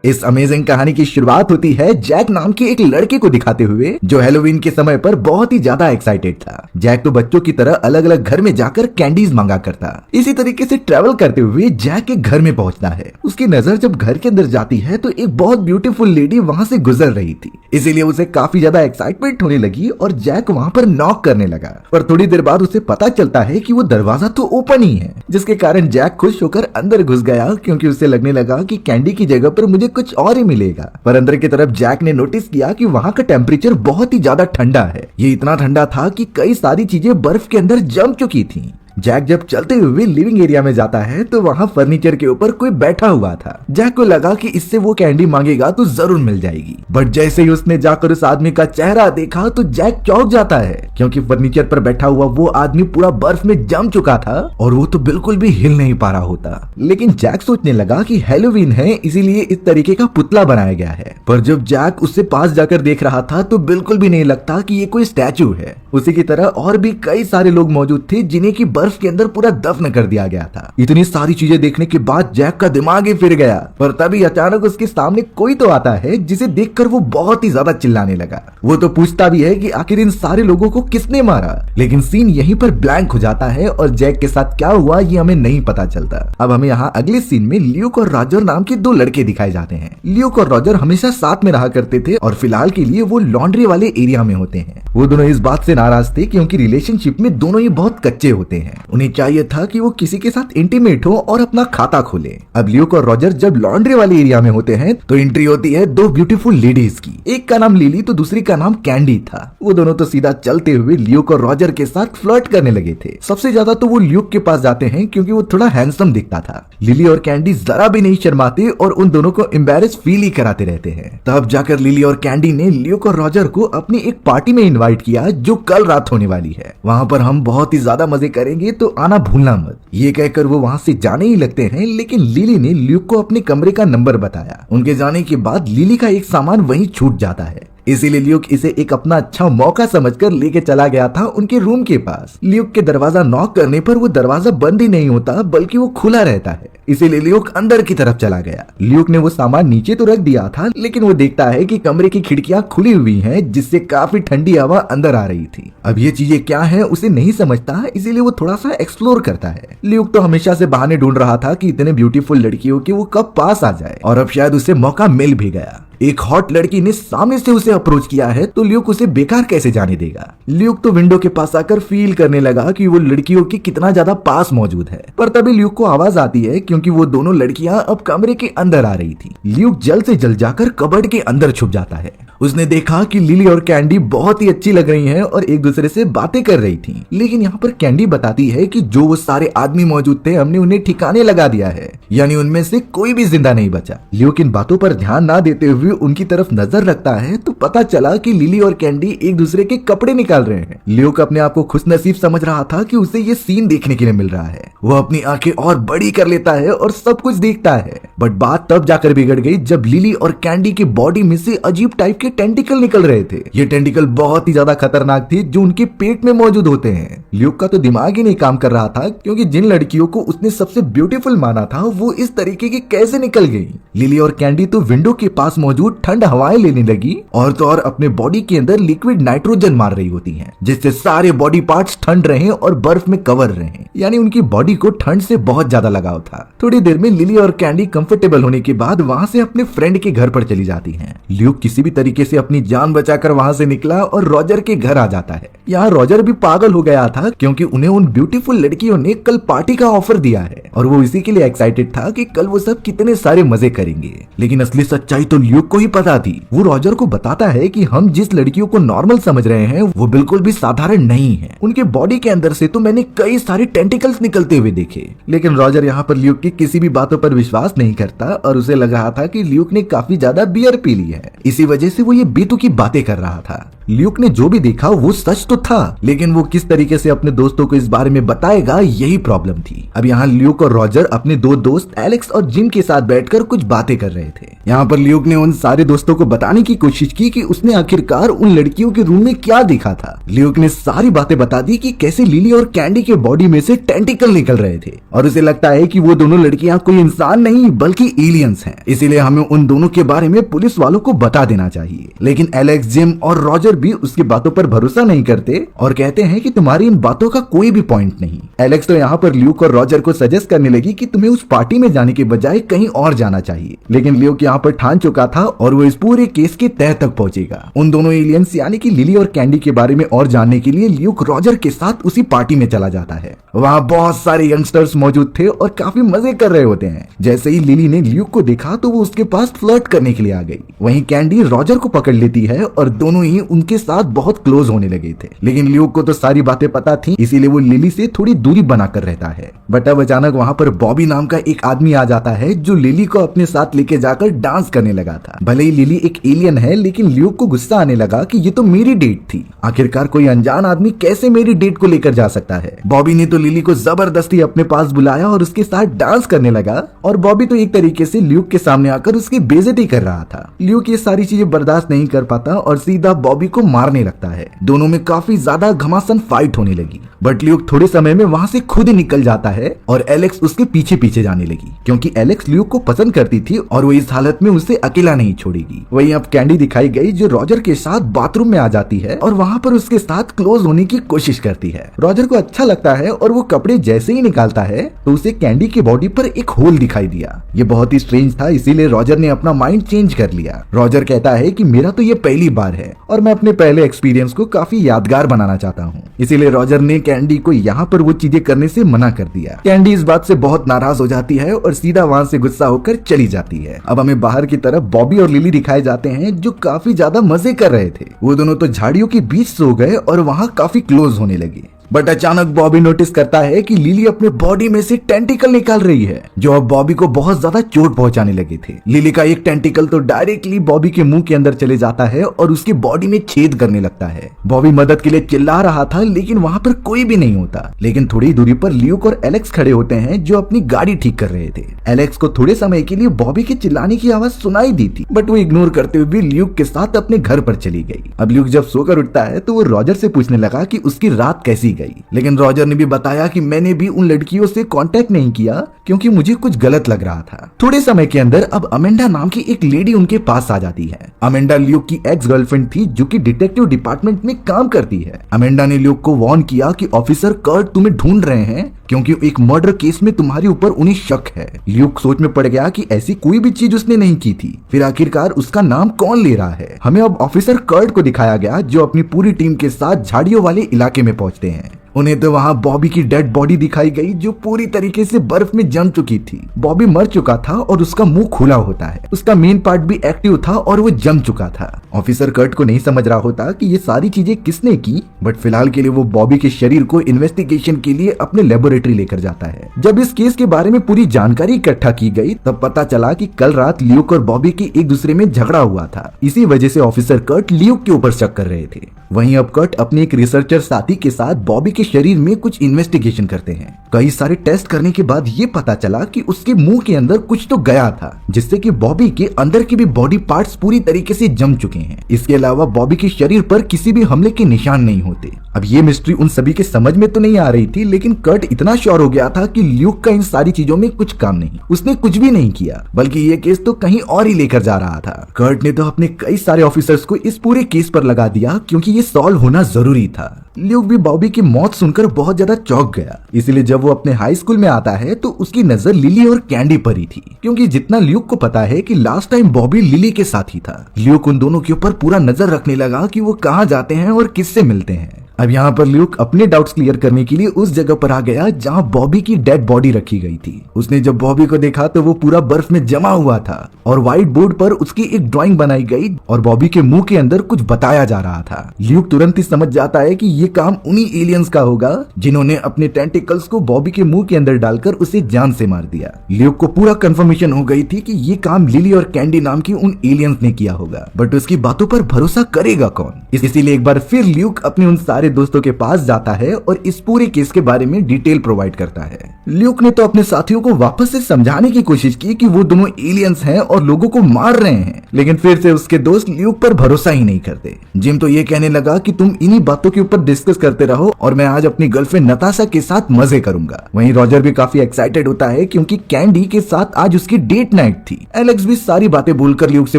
इस अमेजिंग कहानी की शुरुआत होती है जैक नाम के एक लड़के को दिखाते हुए जो हैलोवीन के समय पर बहुत ही ज्यादा एक्साइटेड था। जैक तो बच्चों की तरह अलग अलग घर में जाकर कैंडीज मांगा करता। इसी तरीके से ट्रेवल करते हुए जैक के घर में पहुंचता है। उसकी नजर जब घर के अंदर जाती है तो एक बहुत ब्यूटीफुल लेडी वहां से गुजर रही थी, इसीलिए उसे काफी ज्यादा एक्साइटमेंट होने लगी और जैक वहां पर नॉक करने लगा। पर थोड़ी देर बाद उसे पता चलता है कि वो दरवाजा तो ओपन ही है, जिसके कारण जैक खुश होकर अंदर घुस गया क्योंकि उसे लगने लगा कि कैंडी की जगह पर मुझे कुछ और ही मिलेगा। पर अंदर की तरफ जैक ने नोटिस किया कि वहां का टेम्परेचर बहुत ही ज्यादा ठंडा है। ये इतना ठंडा था कि कई सारी चीजें बर्फ के अंदर जम चुकी थी। जैक जब चलते हुए लिविंग एरिया में जाता है तो वहाँ फर्नीचर के ऊपर कोई बैठा हुआ था। जैक को लगा कि इससे वो कैंडी मांगेगा तो जरूर मिल जाएगी, बट जैसे ही उसने जाकर उस आदमी का चेहरा देखा तो जैक चौंक जाता है क्योंकि फर्नीचर पर बैठा हुआ वो आदमी पूरा बर्फ में जम चुका था और वो तो बिल्कुल भी हिल नहीं पा रहा होता। लेकिन जैक सोचने लगा कि हैलोवीन है इसीलिए इस तरीके का पुतला बनाया गया है। पर जब जैक उससे पास जाकर देख रहा था तो बिल्कुल भी नहीं लगता कि ये कोई स्टैचू है। उसी की तरह और भी कई सारे लोग मौजूद थे जिन्हें की बर्फ के अंदर पूरा दफन कर दिया गया था। इतनी सारी चीजें देखने के बाद जैक का दिमाग ही फिर गया। पर तभी अचानक उसके सामने कोई तो आता है जिसे देखकर वो बहुत ही ज्यादा चिल्लाने लगा। वो तो पूछता भी है कि आखिर इन सारे लोगों को किसने मारा, लेकिन सीन यहीं पर ब्लैंक हो जाता है और जैक के साथ क्या हुआ ये हमें नहीं पता चलता। अब हमें यहाँ अगले सीन में ल्यूक और रॉजर नाम के दो लड़के दिखाए जाते हैं। ल्यूक और रॉजर हमेशा साथ में रहा करते थे और फिलहाल के लिए वो लॉन्ड्री वाले एरिया में होते हैं। वो दोनों इस बात से नाराज थे क्योंकि रिलेशनशिप में दोनों ही बहुत कच्चे होते हैं। उन्हें चाहिए था कि वो किसी के साथ इंटीमेट हो और अपना खाता खोले। अब ल्यूक और रॉजर जब लॉन्ड्री वाले एरिया में होते हैं तो एंट्री होती है दो ब्यूटीफुल लेडीज की। एक का नाम लिली तो दूसरी का नाम कैंडी था। वो दोनों तो सीधा चलते हुए ल्यूक और रॉजर के साथ फ्लर्ट करने लगे थे। सबसे ज्यादा तो वो ल्यूक के पास जाते हैं क्योंकि वो थोड़ा हैंडसम दिखता था। लिली और कैंडी जरा भी नहीं शर्माते और उन दोनों को एम्बैरेस फील ही कराते रहते हैं। तब जाकर लिली और कैंडी ने ल्यूक और रॉजर को अपनी एक पार्टी में इन्वाइट किया जो कल रात होने वाली है। वहां पर हम बहुत ही ज्यादा मजे करेंगे तो आना भूलना मत। ये कहकर वो वहां से जाने ही लगते हैं, लेकिन लिली ने ल्यूक को अपने कमरे का नंबर बताया। उनके जाने के बाद लिली का एक सामान वहीं छूट जाता है, इसीलिए ल्यूक इसे एक अपना अच्छा मौका समझकर लेके चला गया था उनके रूम के पास। ल्यूक के दरवाजा नॉक करने पर वो दरवाजा बंद ही नहीं होता बल्कि वो खुला रहता है, इसीलिए ल्यूक अंदर की तरफ चला गया। ल्यूक ने वो सामान नीचे तो रख दिया था, लेकिन वो देखता है कि कमरे की खिड़कियां खुली हुई हैं, जिससे काफी ठंडी हवा अंदर आ रही थी। अब ये चीजें क्या हैं उसे नहीं समझता, इसीलिए वो थोड़ा सा एक्सप्लोर करता है। ल्यूक तो हमेशा से बहाने ढूंढ रहा था कि इतने ब्यूटीफुल लड़कियों की वो कब पास आ जाए, और अब शायद उसे मौका मिल भी गया। एक हॉट लड़की ने सामने से उसे अप्रोच किया है तो ल्यूक उसे बेकार कैसे जाने देगा। ल्यूक तो विंडो के पास आकर फील करने लगा कि वो लड़कियों की कितना ज्यादा पास मौजूद है। पर तभी ल्यूक को आवाज आती है क्योंकि वो दोनों लड़कियां अब कमरे के अंदर आ रही थी। ल्यूक जल्द से जल्द जाकर कबर्ड के अंदर छुप जाता है। उसने देखा कि लिली और कैंडी बहुत ही अच्छी लग रही हैं और एक दूसरे से बातें कर रही थी। लेकिन यहाँ पर कैंडी बताती है कि जो वो सारे आदमी मौजूद थे हमने उन्हें ठिकाने लगा दिया है, यानी उनमें से कोई भी जिंदा नहीं बचा। ल्यूक इन बातों पर ध्यान ना देते हुए उनकी तरफ नजर रखता है तो पता चला कि लिली और कैंडी एक दूसरे के कपड़े निकाल रहे हैं। ल्यूक अपने आप को खुशनसीब समझ रहा था कि उसे ये सीन देखने के लिए मिल रहा है। वो अपनी आंखें और बड़ी कर लेता है और सब कुछ देखता है। बट बात तब जाकर बिगड़ गई जब लिली और कैंडी की बॉडी में से अजीब टाइप के टेंटिकल निकल रहे थे। ये टेंटिकल बहुत ही ज्यादा खतरनाक थे जो उनके पेट में मौजूद होते हैं। ल्यूक का तो दिमाग ही नहीं काम कर रहा था क्योंकि जिन लड़कियों को उसने सबसे ब्यूटीफुल माना था वो इस तरीके की कैसे निकल गई। लिली और कैंडी तो विंडो के पास मौजूद ठंड हवाएं लेने लगी और तो और अपने बॉडी के अंदर लिक्विड नाइट्रोजन मार रही होती हैं, जिससे सारे बॉडी पार्ट्स ठंड रहे और बर्फ में कवर रहे, यानी उनकी बॉडी को ठंड से बहुत ज्यादा लगाव था। थोड़ी देर में लिली और कैंडी कंफर्टेबल होने के बाद वहां से अपने फ्रेंड के घर पर चली जाती हैं। ल्यूक किसी भी तरीके से अपनी जान बचाकर वहां से निकला और रॉजर के घर आ जाता है। यहाँ रॉजर भी पागल हो गया था क्योंकि उन्हें उन ब्यूटीफुल लड़कियों ने कल पार्टी का ऑफर दिया है और वो इसी के लिए एक्साइटेड था कि कल वो सब कितने सारे मजे करेंगे। लेकिन असली सच्चाई तो ल्यूक को ही पता थी। वो रॉजर को बताता है कि हम जिस लड़कियों को नॉर्मल समझ रहे हैं वो बिल्कुल भी साधारण नहीं है। उनके बॉडी के अंदर से तो मैंने कई सारे टेंटिकल्स निकलते हुए देखे। लेकिन रॉजर यहाँ पर ल्यूक की किसी भी बातों पर विश्वास नहीं करता और उसे लग रहा था कि ल्यूक ने काफी ज्यादा बियर पी ली है, इसी वजह से वो वो ये बेतुकी बातें कर रहा था। ल्यूक ने जो भी देखा वो सच तो था, लेकिन वो किस तरीके से अपने दोस्तों को इस बारे में बताएगा यही प्रॉब्लम थी। अब यहाँ ल्यूक और रॉजर अपने दो दोस्त एलेक्स और जिम के साथ बैठकर कुछ बातें कर रहे थे। यहाँ पर ल्यूक ने उन सारे दोस्तों को बताने की कोशिश की कि उसने आखिरकार उन लड़कियों के रूम में क्या देखा था। ल्यूक ने सारी बातें बता दी कि कैसे लिली और कैंडी के बॉडी में से टेंटिकल निकल रहे थे और उसे लगता है कि वो दोनों लड़कियां कोई इंसान नहीं बल्कि एलियंस हैं, इसीलिए हमें उन दोनों के बारे में पुलिस वालों को बता देना चाहिए। लेकिन एलेक्स, जिम और रॉजर भी उसकी बातों पर भरोसा नहीं करते और कहते हैं कि तुम्हारी इन बातों का कोई भी पॉइंट नहीं। एलेक्स तो यहाँ पर ल्यूक और रॉजर को सजेस्ट करने लगी कि तुम्हें उस पार्टी में जाने के बजाय कहीं और जाना चाहिए, लेकिन ल्यूक यहाँ पर ठान चुका था और वो इस पूरे केस के तह तक पहुंचेगा। उन दोनों एलियंस यानी कि लिली और कैंडी के बारे में और जानने के लिए ल्यूक रॉजर के साथ उसी पार्टी में चला जाता है। वहाँ बहुत सारे यंगस्टर्स मौजूद थे और काफी मजे कर रहे होते हैं। जैसे ही लिली ने ल्यूक को देखा तो वो उसके पास फ्लर्ट करने के लिए आ गई। वहीं कैंडी रॉजर को पकड़ लेती है और दोनों ही उनके साथ बहुत क्लोज होने लगे थे, लेकिन ल्यूक को तो सारी बातें पता थी, इसीलिए वो लिली से थोड़ी दूरी बनाकर रहता है। बट अब अचानक वहाँ पर बॉबी नाम का एक आदमी आ जाता है जो लिली को अपने साथ लेके जाकर डांस करने लगा था। भले ही लिली एक एलियन है, लेकिन ल्यूक को गुस्सा आने लगा कि ये तो मेरी डेट थी, आखिरकार कोई अनजान आदमी कैसे मेरी डेट को लेकर जा सकता है। बॉबी ने तो लिली को जबरदस्ती अपने पास बुलाया और उसके साथ डांस करने लगा और बॉबी तो एक तरीके से ल्यूक के सामने आकर उसकी बेइज्जती कर रहा था। ल्यूक ये सारी चीजें बर्दाश्त नहीं कर पाता और सीधा बॉबी को मारने लगता है। दोनों में काफी ज्यादा घमासान फाइट होने लगी, बट ल्यूक थोड़े समय में वहाँ से खुद ही निकल जाता है और एलेक्स उसके पीछे पीछे जाने लगी, क्योंकि एलेक्स ल्यूक को पसंद करती थी और वो इस हालत में उसे अकेला नहीं छोड़ेगी। वहीं अब कैंडी दिखाई गई जो रॉजर के साथ बाथरूम में आ जाती है और वहाँ पर उसके साथ क्लोज होने की कोशिश करती है। रॉजर को अच्छा लगता है और वो कपड़े जैसे ही निकालता है तो उसे कैंडी की बॉडी पर एक होल दिखाई दिया। ये बहुत ही स्ट्रेंज था, इसीलिए रॉजर ने अपना माइंड चेंज कर लिया। रॉजर कहता है कि मेरा तो ये पहली बार है और मैं अपने पहले एक्सपीरियंस को काफी यादगार बनाना चाहता हूँ, इसीलिए रॉजर ने कैंडी को यहाँ पर वो चीजें करने से मना कर दिया। कैंडी इस बात से बहुत नाराज हो जाती है और सीधा वहाँ से गुस्सा होकर चली जाती है। अब हमें बाहर की तरफ बॉबी और लिली दिखाए जाते हैं जो काफी ज्यादा मजे कर रहे थे। वो दोनों तो झाड़ियों के बीच सो गए और वहाँ काफी क्लोज होने लगे। बट अचानक बॉबी नोटिस करता है कि लिली अपने बॉडी में से टेंटिकल निकाल रही है, जो अब बॉबी को बहुत ज्यादा चोट पहुंचाने लगे थे। लिली का एक टेंटिकल तो डायरेक्टली बॉबी के मुंह के अंदर चले जाता है और उसकी बॉडी में छेद करने लगता है। बॉबी मदद के लिए चिल्ला रहा था, लेकिन वहां पर कोई भी नहीं होता। लेकिन थोड़ी दूरी पर ल्यूक और एलेक्स खड़े होते हैं जो अपनी गाड़ी ठीक कर रहे थे। एलेक्स को थोड़े समय के लिए बॉबी के चिल्लाने की आवाज सुनाई दी थी, बट वो इग्नोर करते हुए ल्यूक के साथ अपने घर पर चली गई। अब ल्यूक जब सोकर उठता है तो वो रॉजर से पूछने लगा कि उसकी रात कैसी गई, लेकिन रॉजर ने भी बताया कि मैंने भी उन लड़कियों से कांटेक्ट नहीं किया क्योंकि मुझे कुछ गलत लग रहा था। थोड़े समय के अंदर अब अमेंडा नाम की एक लेडी उनके पास आ जाती है। अमेंडा ल्यूक की एक्स गर्लफ्रेंड थी जो कि डिटेक्टिव डिपार्टमेंट में काम करती है। अमेंडा ने ल्यूक को वार्न किया कि ऑफिसर कर्ट तुम्हें ढूंढ रहे हैं क्योंकि एक मर्डर केस में तुम्हारे ऊपर उन्हें शक है। ल्यूक सोच में पड़ गया कि ऐसी कोई भी चीज उसने नहीं की थी, फिर आखिरकार उसका नाम कौन ले रहा है। हमें अब ऑफिसर कर्ट को दिखाया गया जो अपनी पूरी टीम के साथ झाड़ियों वाले इलाके में पहुंचते हैं। उन्हें तो वहां बॉबी की डेड बॉडी दिखाई गई जो पूरी तरीके से बर्फ में जम चुकी थी। बॉबी मर चुका था और उसका मुंह खुला होता है, उसका मेन पार्ट भी एक्टिव था और वो जम चुका था। ऑफिसर कर्ट को नहीं समझ रहा होता कि ये सारी चीजें किसने की, बट फिलहाल के लिए वो बॉबी के शरीर को इन्वेस्टिगेशन के लिए अपने लेबोरेटरी लेकर जाता है। जब इस केस के बारे में पूरी जानकारी इकट्ठा की गई तब पता चला कि कल रात ल्यूक और बॉबी के एक दूसरे में झगड़ा हुआ था। इसी वजह से ऑफिसर कर्ट ल्यूक के ऊपर शक कर रहे थे। वहीं अब कर्ट अपने एक रिसर्चर साथी के साथ बॉबी के शरीर में कुछ इन्वेस्टिगेशन करते हैं। कई सारे टेस्ट करने के बाद ये पता चला कि उसके मुंह के अंदर कुछ तो गया था, जिससे कि बॉबी के अंदर के भी बॉडी पार्ट्स पूरी तरीके से जम चुके हैं। इसके अलावा बॉबी के शरीर पर किसी भी हमले के निशान नहीं होते। अब ये मिस्ट्री उन सभी के समझ में तो नहीं आ रही थी, लेकिन कर्ट इतना श्योर हो गया था कि ल्यूक का इन सारी चीजों में कुछ काम नहीं, उसने कुछ भी नहीं किया, बल्कि ये केस तो कहीं और ही लेकर जा रहा था। कर्ट ने तो अपने कई सारे ऑफिसर्स को इस पूरे केस पर लगा दिया क्योंकि ये सॉल्व होना जरूरी था। ल्यूक भी बॉबी की मौत सुनकर बहुत ज्यादा चौंक गया, इसलिए जब वो अपने हाई स्कूल में आता है तो उसकी नजर लिली और कैंडी पर ही थी, क्योंकि जितना ल्यूक को पता है कि लास्ट टाइम बॉबी लिली के साथ ही था। ल्यूक उन दोनों के ऊपर पूरा नजर रखने लगा कि वो कहाँ जाते हैं और किससे मिलते हैं। अब यहाँ पर ल्यूक अपने डाउट्स क्लियर करने के लिए उस जगह पर आ गया जहाँ बॉबी की डेड बॉडी रखी गई थी। उसने जब बॉबी को देखा तो वो पूरा बर्फ में जमा हुआ था और व्हाइट बोर्ड पर उसकी एक ड्राइंग बनाई गई और बॉबी के मुंह के अंदर कुछ बताया जा रहा था। ल्यूक तुरंत ही समझ जाता है कि ये काम उन्हीं एलियंस का होगा जिन्होंने अपने टेंटिकल्स को बॉबी के मुंह के अंदर डालकर उसे जान से मार दिया। ल्यूक को पूरा कंफर्मेशन हो गई थी कि ये काम लिली और कैंडी नाम की उन एलियंस ने किया होगा, बट उसकी बातों पर भरोसा करेगा कौन? इसीलिए एक बार फिर ल्यूक अपने उन सारे दोस्तों के पास जाता है और इस पूरे केस के बारे में डिटेल प्रोवाइड करता है। ल्यूक ने तो अपने साथियों को वापस से समझाने की कोशिश की कि वो दोनों एलियंस हैं और लोगों को मार रहे हैं, लेकिन फिर से उसके दोस्त ल्यूक पर भरोसा ही नहीं करते। जिम तो ये कहने लगा कि तुम इन्हीं बातों के ऊपर डिस्कस करते रहो और मैं आज अपनी गर्लफ्रेंड नताशा के साथ मजे करूंगा। वहीं रॉजर भी काफी एक्साइटेड होता है क्योंकि कैंडी के साथ आज उसकी डेट नाइट थी। एलेक्स भी सारी बातें बोलकर ल्यूक से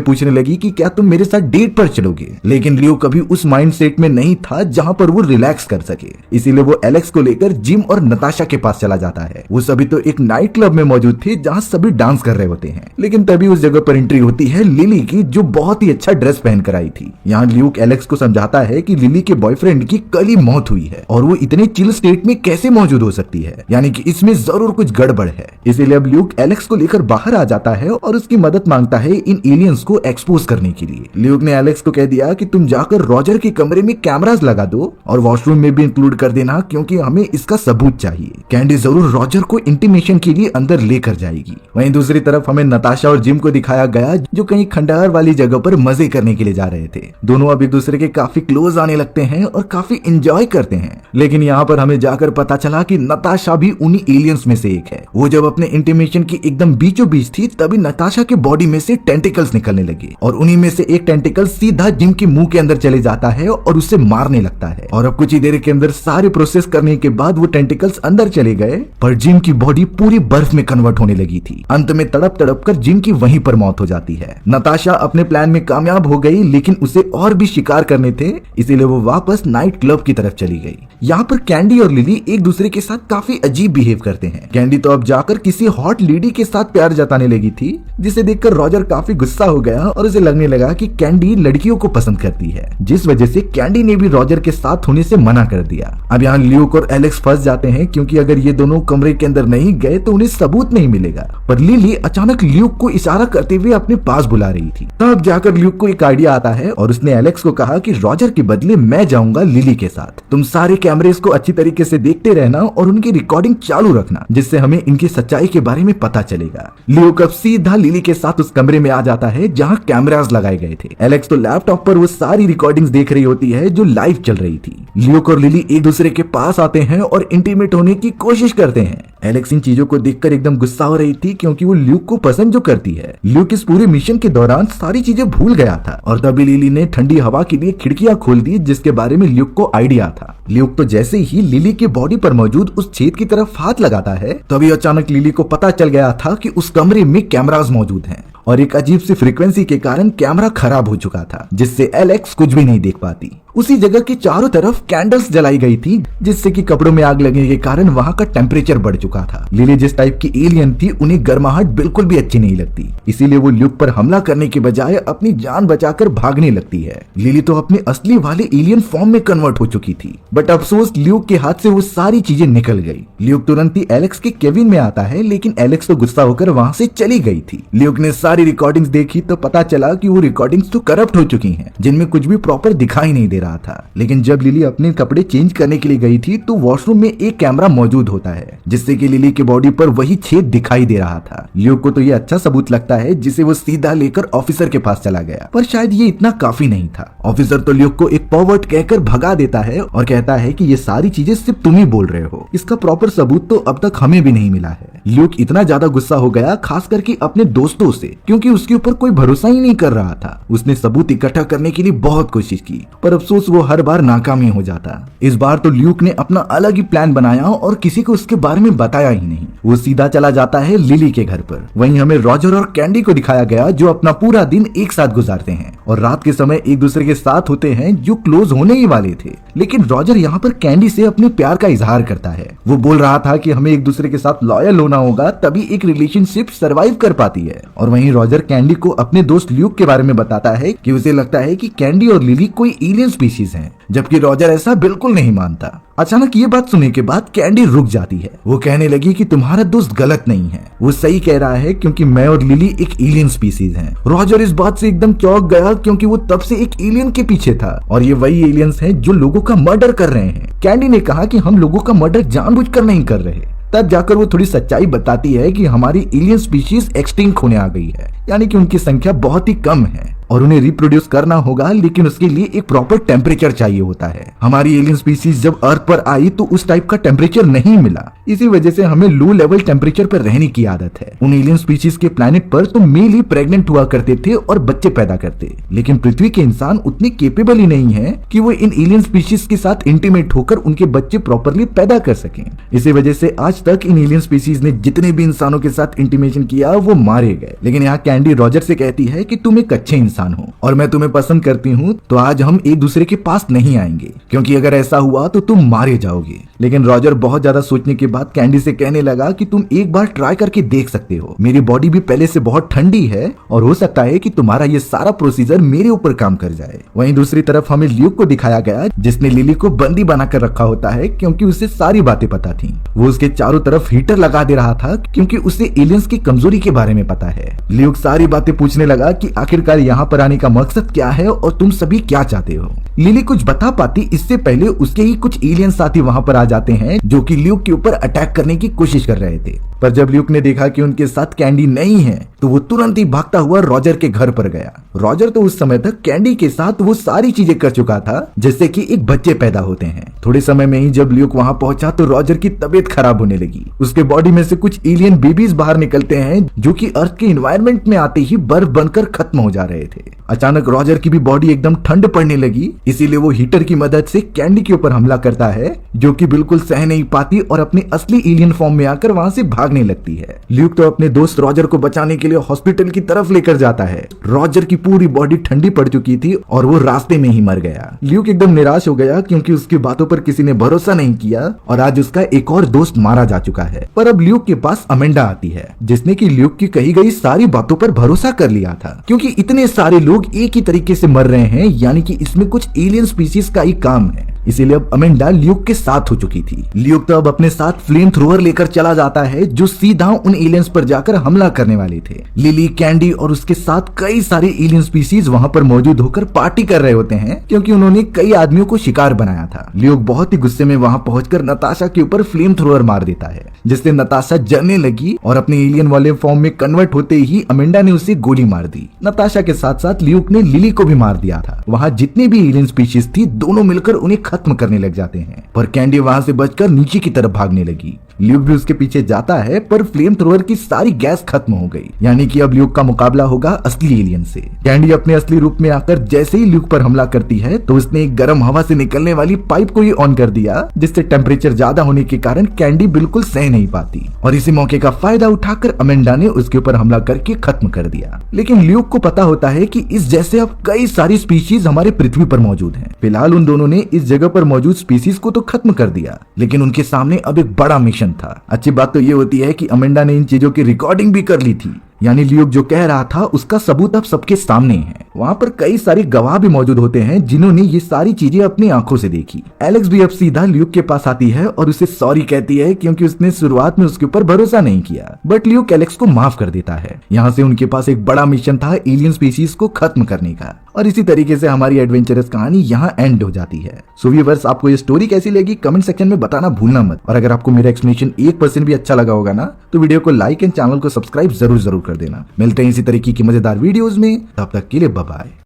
पूछने लगी कि क्या तुम मेरे साथ डेट पर चलोगे, लेकिन ल्यूक कभी उस माइंड सेट में नहीं था जहां पर वो रिलैक्स कर सके। इसीलिए वो एलेक्स को लेकर जिम और नताशा के पास चला जाता है। वो सभी तो एक नाइट क्लब में मौजूद थे जहां सभी डांस कर रहे होते हैं, लेकिन तभी उस जगह पर एंट्री होती है लिली की, जो बहुत ही अच्छा ड्रेस पहन कर आई थी। यहाँ ल्यूक एलेक्स को समझाता है कि लिली के बॉयफ्रेंड की कल ही मौत हुई है और वो इतने चिल स्टेट में कैसे मौजूद हो सकती है, यानी कि इसमें जरूर कुछ गड़बड़ है। इसीलिए अब ल्यूक एलेक्स को लेकर बाहर आ जाता है और उसकी मदद मांगता है इन एलियंस को एक्सपोज करने के लिए। ल्यूक ने एलेक्स को कह दिया कि तुम जाकर रॉजर के कमरे में कैमरास लगा दो और वॉशरूम में भी इंक्लूड कर देना, क्योंकि हमें इसका सबूत चाहिए। कैंडी जरूर रॉजर को इंटीमेशन के लिए अंदर लेकर जाएगी। वहीं दूसरी तरफ हमें नताशा और जिम को दिखाया गया जो कहीं खंडहर वाली जगह पर मजे करने के लिए जा रहे थे। दोनों अब एक दूसरे के काफी क्लोज आने लगते हैं और काफी एंजॉय करते हैं, लेकिन यहाँ पर हमें जाकर पता चला कि नताशा भी उन्हीं एलियंस में से एक है। वो जब अपने इंटीमेशन की एकदम बीचों बीच थी तभी नताशा के बॉडी में से टेंटिकल्स निकलने लगे और उन्हीं में से एक टेंटिकल सीधा जिम के मुंह के अंदर चले जाता है और उसे मारने लगता है। और अब कुछ ही देर के अंदर सारे प्रोसेस करने के बाद वो टेंटिकल्स अंदर चले गए, पर जिम की बॉडी पूरी बर्फ में कन्वर्ट होने लगी थी। अंत में तड़प तड़प कर जिम की वहीं पर मौत हो जाती है। नताशा अपने प्लान में कामयाब हो गई, लेकिन उसे और भी शिकार करने थे, इसीलिए वो वापस नाइट क्लब की तरफ चली गई। यहाँ पर कैंडी और लिली एक दूसरे के साथ काफी अजीब बिहेव करते हैं। कैंडी तो अब जाकर किसी हॉट लेडी के साथ प्यार जताने लगी थी, जिसे देखकर रॉजर काफी गुस्सा हो गया और उसे लगने लगा कि कैंडी लड़कियों को पसंद करती है, जिस वजह से कैंडी ने भी रॉजर के साथ होने से मना कर दिया। अब यहाँ ल्यूक और एलेक्स फंस जाते हैं, क्योंकि अगर ये दोनों कमरे के अंदर नहीं गए तो उन्हें सबूत नहीं मिलेगा। पर लिली अचानक ल्यूक को इशारा करते हुए अपने पास बुला रही थी। तब जाकर ल्यूक को एक आइडिया आता है और उसने एलेक्स को कहा कि रॉजर के बदले मैं जाऊंगा लिली के साथ। तुम सारे कैमरेस को अच्छी तरीके से देखते रहना और उनकी रिकॉर्डिंग चालू रखना, जिससे हमें इनकी सच्चाई के बारे में पता चलेगा। ल्यूक अब सीधा लिली के साथ उस कमरे में आ जाता है जहाँ कैमरास लगाए गए थे। एलेक्स तो लैपटॉप पर वो सारी रिकॉर्डिंग्स देख रही होती है जो लाइव चल रही थी। ल्यूक और लिली एक दूसरे के पास आते हैं और इंटीमेट होने की कोशिश करते हैं। एलेक्स इन चीजों को देखकर एकदम गुस्सा हो रही थी, क्योंकि वो ल्यूक को पसंद जो करती है। ल्यूक इस पूरे मिशन के दौरान सारी चीजें भूल गया था और तभी लिली ने ठंडी हवा के लिए खिड़कियां खोल दी, जिसके बारे में ल्यूक को आइडिया था। ल्यूक तो जैसे ही लिली के बॉडी पर मौजूद उस छेद की तरफ हाथ लगाता है, तभी अचानक लिली को पता चल गया था कि उस कमरे में कैमरास मौजूद हैं और एक अजीब सी फ्रीक्वेंसी के कारण कैमरा खराब हो चुका था, जिससे एलेक्स कुछ भी नहीं देख पाती। उसी जगह की चारों तरफ कैंडल्स जलाई गई थी, जिससे कि कपड़ों में आग लगने के कारण वहां का टेम्परेचर बढ़ चुका था। लिली जिस टाइप की एलियन थी, उन्हें गर्माहट बिल्कुल भी अच्छी नहीं लगती, इसीलिए वो ल्यूक पर हमला करने के बजाय अपनी जान बचाकर भागने लगती है। लिली तो अपने असली वाले एलियन फॉर्म में कन्वर्ट हो चुकी थी, बट अफसोस ल्यूक के हाथ से वो सारी चीजें निकल गई। ल्यूक तुरंत ही एलेक्स के केबिन में आता है, लेकिन एलेक्स तो गुस्सा होकर वहां से चली गई थी। ल्यूक ने सारी रिकॉर्डिंग्स देखी तो पता चला कि वो रिकॉर्डिंग्स तो करप्ट हो चुकी हैं, जिनमें कुछ भी प्रॉपर दिखाई नहीं दे रहा था। लेकिन जब लिली अपने कपड़े चेंज करने के लिए गई थी तो वॉशरूम में एक कैमरा मौजूद होता है, जिससे कि लिली की बॉडी पर वही छेद दिखाई दे रहा था। ल्यूक को तो ये अच्छा सबूत लगता है, जिसे वो सीधा लेकर ऑफिसर के पास चला गया, पर शायद ये इतना काफी नहीं था। ऑफिसर तो ल्यूक को एक पर्वर्ट कहकर भगा देता है और कहता है कि ये सारी चीजें सिर्फ तुम ही बोल रहे हो, इसका प्रॉपर सबूत तो अब तक हमें भी नहीं मिला है। ल्यूक इतना ज्यादा गुस्सा हो गया, खास करके अपने दोस्तों से, क्योंकि उसके ऊपर कोई भरोसा ही नहीं कर रहा था। उसने सबूत इकट्ठा करने के लिए बहुत कोशिश की, पर अफसोस वो हर बार नाकामी हो जाता। इस बार तो ल्यूक ने अपना अलग ही प्लान बनाया और किसी को उसके बारे में बताया ही नहीं। वो सीधा चला जाता है लिली के घर पर। वहीं हमें रॉजर और कैंडी को दिखाया गया, जो अपना पूरा दिन एक साथ गुजारते हैं और रात के समय एक दूसरे के साथ होते हैं, जो क्लोज होने ही वाले थे। लेकिन रॉजर यहाँ पर कैंडी से अपने प्यार का इजहार करता है। वो बोल रहा था कि हमें एक दूसरे के साथ लॉयल होना होगा, तभी एक रिलेशनशिप सरवाइव कर पाती है। और वहीं रॉजर कैंडी को अपने दोस्त ल्यूक के बारे में बताता है कि उसे लगता है कि कैंडी और लिली कोई एलियन स्पीशीज हैं, जबकि रॉजर ऐसा बिल्कुल नहीं मानता। अचानक ये बात सुनने के बाद कैंडी रुक जाती है। वो कहने लगी कि तुम्हारा दोस्त गलत नहीं है, वो सही कह रहा है क्योंकि मैं और लिली एक एलियन स्पीसीज हैं। रॉजर इस बात से एकदम चौंक गया क्योंकि वो तब से एक एलियन के पीछे था और ये वही एलियंस हैं जो लोगों का मर्डर कर रहे हैं। कैंडी ने कहा कि हम लोगों का मर्डर जानबूझकर नहीं कर रहे। तब जाकर वो थोड़ी सच्चाई बताती है कि हमारी एलियन स्पीशीज एक्सटिंक्ट होने आ गई है, यानी कि उनकी संख्या बहुत ही कम है और उन्हें रिप्रोड्यूस करना होगा, लेकिन उसके लिए एक प्रॉपर टेम्परेचर चाहिए होता है। हमारी एलियन स्पीशीज जब अर्थ पर आई तो उस टाइप का टेम्परेचर नहीं मिला, इसी वजह से हमें लो लेवल टेम्परेचर पर रहने की आदत है। उन एलियन स्पीशीज के प्लेनेट पर तो मेल ही प्रेग्नेंट हुआ करते थे और बच्चे पैदा करते, लेकिन पृथ्वी के इंसान उतने केपेबल ही नहीं है कि वो इन एलियन स्पीशीज के साथ इंटीमेट होकर उनके बच्चे प्रॉपरली पैदा कर सकें। इसी वजह से आज तक इन एलियन स्पीशीज ने जितने भी इंसानों के साथ इंटीमेशन किया वो मारे गए। लेकिन यहाँ कैंडी रॉजर से कहती है कि तुम एक अच्छे इंसान हो और मैं तुम्हें पसंद करती हूँ, तो आज हम एक दूसरे के पास नहीं आएंगे क्योंकि अगर ऐसा हुआ तो तुम मारे जाओगे। लेकिन रॉजर बहुत ज्यादा सोचने के बाद कैंडी से कहने लगा कि तुम एक बार ट्राई करके देख सकते हो, मेरी बॉडी भी पहले से बहुत ठंडी है और हो सकता है कि तुम्हारा ये सारा प्रोसीजर मेरे ऊपर काम कर जाए। वहीं दूसरी तरफ हमें ल्यूक को दिखाया गया जिसने लिली को बंदी बनाकर रखा होता है क्योंकि उसे सारी बातें पता थी। वो उसके चारों तरफ हीटर लगा दे रहा था क्योंकि उसे एलियंस की कमजोरी के बारे में पता है। ल्यूक सारी बातें पूछने लगा कि आखिरकार यहाँ पर आने का मकसद क्या है और तुम सभी क्या चाहते हो। लिली कुछ बता पाती इससे पहले उसके ही कुछ एलियन साथी वहाँ पर आ जाते हैं जो कि ल्यूक के ऊपर अटैक करने की कोशिश कर रहे थे। पर जब ल्यूक ने देखा कि उनके साथ कैंडी नहीं है तो वो तुरंत ही भागता हुआ रॉजर के घर पर गया। रॉजर तो उस समय तक कैंडी के साथ वो सारी चीजें कर चुका था जिससे कि एक बच्चे पैदा होते हैं। थोड़े समय में ही जब ल्यूक वहाँ पहुंचा तो रॉजर की तबीयत खराब होने लगी। उसके बॉडी में से कुछ एलियन बेबीज बाहर निकलते हैं जो कि अर्थ के एनवायरनमेंट में आते ही बर्फ बनकर खत्म हो जा रहे थे। अचानक रॉजर की भी बॉडी एकदम ठंड पड़ने लगी, इसीलिए वो हीटर की मदद से कैंडी के ऊपर हमला करता है जो कि बिल्कुल सह नहीं पाती और अपने असली एलियन फॉर्म में आकर वहां से भागने लगती है। ल्यूक तो अपने दोस्त रॉजर को बचाने के लिए हॉस्पिटल की तरफ लेकर जाता है। रॉजर की पूरी बॉडी ठंडी पड़ चुकी थी और वो रास्ते में ही मर गया। ल्यूक एकदम निराश हो गया क्योंकि उसकी बातों पर किसी ने भरोसा नहीं किया और आज उसका एक और दोस्त मारा जा चुका है। पर अब ल्यूक के पास अमेंडा आती है जिसने कि ल्यूक की कही गई सारी बातों पर भरोसा कर लिया था क्योंकि इतने सारे लोग एक ही तरीके से मर रहे हैं, यानी कि इसमें कुछ एलियन स्पीशीज का ही काम है। इसीलिए अब अमेंडा ल्यूक के साथ हो चुकी थी। ल्यूक तो अब अपने साथ फ्लेम थ्रोअर लेकर चला जाता है जो सीधा उन एलियंस पर जाकर हमला करने वाले थे। लिली, कैंडी और उसके साथ कई सारे एलियन स्पीशीज वहां पर मौजूद होकर पार्टी कर रहे होते हैं क्योंकि उन्होंने कई आदमियों को शिकार बनाया था। ल्यूक बहुत ही गुस्से में वहां पहुंचकर नताशा के ऊपर फ्लेम थ्रोअर मार देता है जिससे नताशा जलने लगी और अपने एलियन वाले फॉर्म में कन्वर्ट होते ही अमेंडा ने उसे गोली मार दी। नताशा के साथ साथ ल्यूक ने लिली को भी मार दिया था। वहां जितनी भी एलियन स्पीशीज थी दोनों मिलकर उन्हें खत्म करने लग जाते हैं, पर कैंडी वहां से बचकर नीचे की तरफ भागने लगी। ल्यूक भी उसके पीछे जाता है पर फ्लेम थ्रोअर की सारी गैस खत्म हो गई, यानी कि अब ल्यूक का मुकाबला होगा असली एलियन से। कैंडी अपने असली रूप में आकर जैसे ही ल्यूक पर हमला करती है तो उसने एक गर्म हवा से निकलने वाली पाइप को ही ऑन कर दिया जिससे टेम्परेचर ज्यादा होने के कारण कैंडी बिल्कुल सह नहीं पाती और इसी मौके का फायदा उठाकर अमेंडा ने उसके ऊपर हमला करके खत्म कर दिया। लेकिन ल्यूक को पता होता है कि इस जैसे अब कई सारी स्पीशीज हमारे पृथ्वी पर मौजूद हैं। फिलहाल उन दोनों ने इस जगह पर मौजूद स्पीशीज को तो खत्म कर दिया, लेकिन उनके सामने अब एक बड़ा मिशन था। अच्छी बात तो ये होती है कि अमेंडा ने इन चीजों की रिकॉर्डिंग भी कर ली थी, यानी ल्यूक जो कह रहा था उसका सबूत अब सबके सामने है। वहाँ पर कई सारे गवाह भी मौजूद होते हैं जिन्होंने ये सारी चीजें अपनी आंखों से देखी। एलेक्स भी अब सीधा ल्यूक के पास आती है और उसे सॉरी कहती है क्योंकि उसने शुरुआत में उसके ऊपर भरोसा नहीं किया, बट ल्यूक एलेक्स को माफ कर देता है। यहाँ से उनके पास एक बड़ा मिशन था एलियन स्पीशीज को खत्म करने का और इसी तरीके से हमारी एडवेंचरस कहानी यहाँ एंड हो जाती है। सो व्यूअर्स, आपको ये स्टोरी कैसी लगी कमेंट सेक्शन में बताना भूलना मत, और अगर आपको मेरा एक्सप्लेनेशन 1% भी अच्छा लगा होगा ना तो वीडियो को लाइक एंड चैनल को सब्सक्राइब जरूर कर देना। मिलते हैं इसी तरीके की मजेदार वीडियोस में, तब तक के लिए बाय बाय।